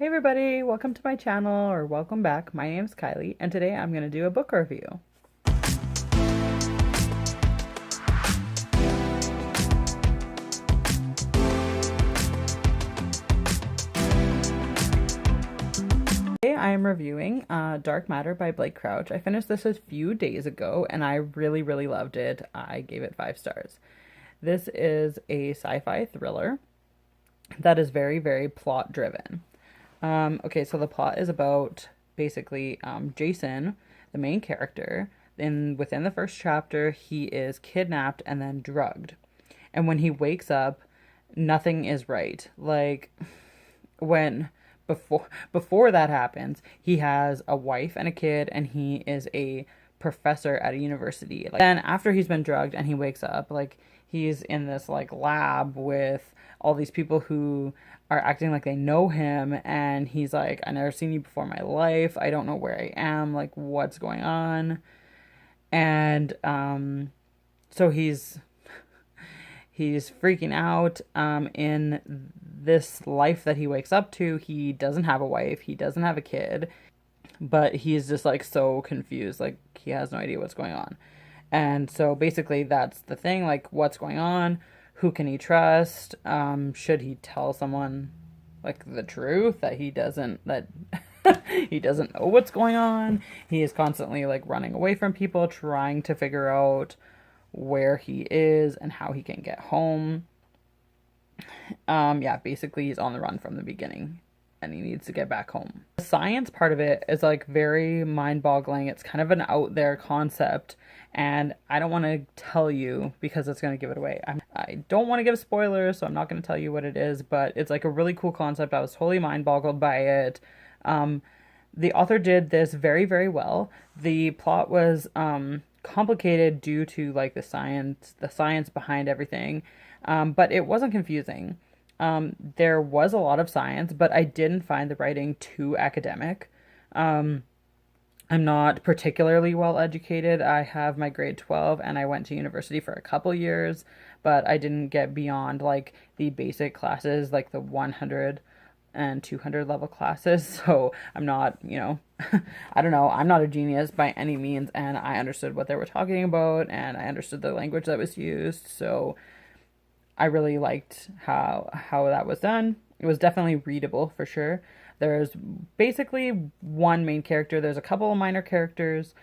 Hey everybody, welcome to my channel, or welcome back. My name's Kylie, and today I'm going to do a book review. Today I am reviewing Dark Matter by Blake Crouch. I finished this a few days ago, and I really loved it. I gave it 5 stars. This is a sci-fi thriller that is very plot driven. Okay, so the plot is about basically Jason, the main character. Within the first chapter, he is kidnapped and then drugged. And when he wakes up, nothing is right. Like when before that happens, he has a wife and a kid, and he is a professor at a university. Like, then after he's been drugged and he wakes up, like he's in this like lab with all these people who are acting like they know him, and he's like, I never seen you before in my life. I don't know where I am. Like, what's going on? And so he's freaking out. In this life that he wakes up to, he doesn't have a wife, he doesn't have a kid, but he's just like so confused. Like, he has no idea what's going on. And so basically that's the thing, like, what's going on? Who can he trust? Should he tell someone like the truth that he doesn't he doesn't know what's going on? He is constantly like running away from people, trying to figure out where he is and how he can get home. Yeah, basically he's on the run from the beginning, and he needs to get back home. The science part of it is like very mind-boggling. It's kind of an out there concept, and I don't want to tell you because it's going to give it away. I don't want to give spoilers, so I'm not going to tell you what it is, but it's like a really cool concept. I was totally mind-boggled by it. The author did this very well. The plot was complicated due to like the science behind everything, but it wasn't confusing. There was a lot of science, but I didn't find the writing too academic. I'm not particularly well educated. I have my grade 12 and I went to university for a couple years, but I didn't get beyond like the basic classes, like the 100 and 200 level classes. So I'm not, I don't know, I'm not a genius by any means, and I understood what they were talking about, and I understood the language that was used. So I really liked how that was done. It was definitely readable for sure. There's basically one main character. There's a couple of minor characters,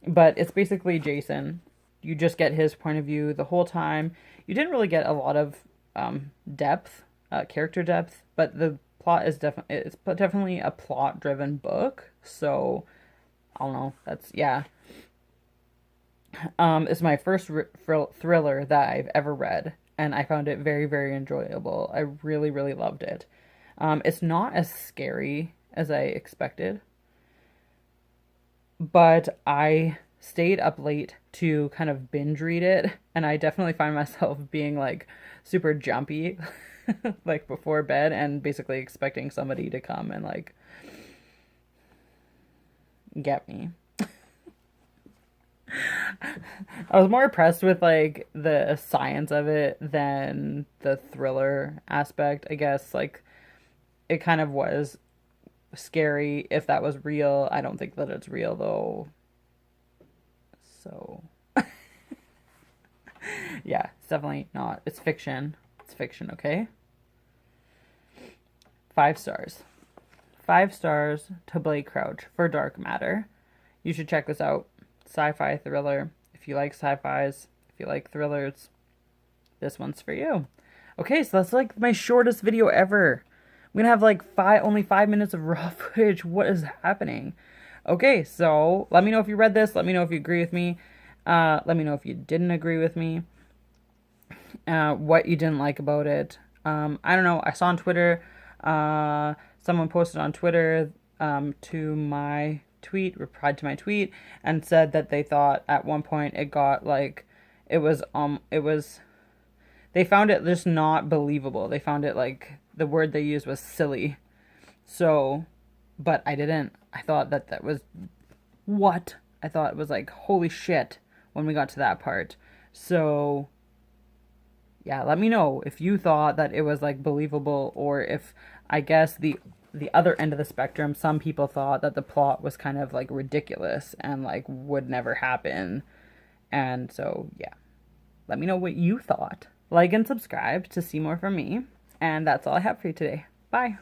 but it's basically Jason. You just get his point of view the whole time. You didn't really get a lot of character depth, but the plot is definitely a plot-driven book. So I don't know. It's my first thriller that I've ever read, and I found it very enjoyable. I really loved it. It's not as scary as I expected, but I stayed up late to kind of binge read it, and I definitely find myself being like super jumpy like before bed, and basically expecting somebody to come and like get me. I was more impressed with like the science of it than the thriller aspect, I guess. Like, it kind of was scary if that was real. I don't think that it's real though. So yeah, it's definitely not. It's fiction. It's fiction, okay? 5 stars. 5 stars to Blake Crouch for Dark Matter. You should check this out. Sci-fi thriller. If you like sci-fis, if you like thrillers, this one's for you. Okay, so that's like my shortest video ever. I'm gonna have like only 5 minutes of raw footage. What is happening? Okay, so let me know if you read this. Let me know if you agree with me. Let me know if you didn't agree with me. What you didn't like about it. I don't know. I saw on Twitter, someone posted on Twitter to my tweet, replied to my tweet, and said that they thought at one point it got like, they found it just not believable. They found it like, the word they used was silly. So, but I didn't. I thought that was, what? I thought it was like, holy shit, when we got to that part. So yeah, let me know if you thought that it was like believable, or if, I guess, the the other end of the spectrum, some people thought that the plot was kind of like ridiculous and like would never happen. And so, yeah, let me know what you thought. Like and subscribe to see more from me. And that's all I have for you today. Bye.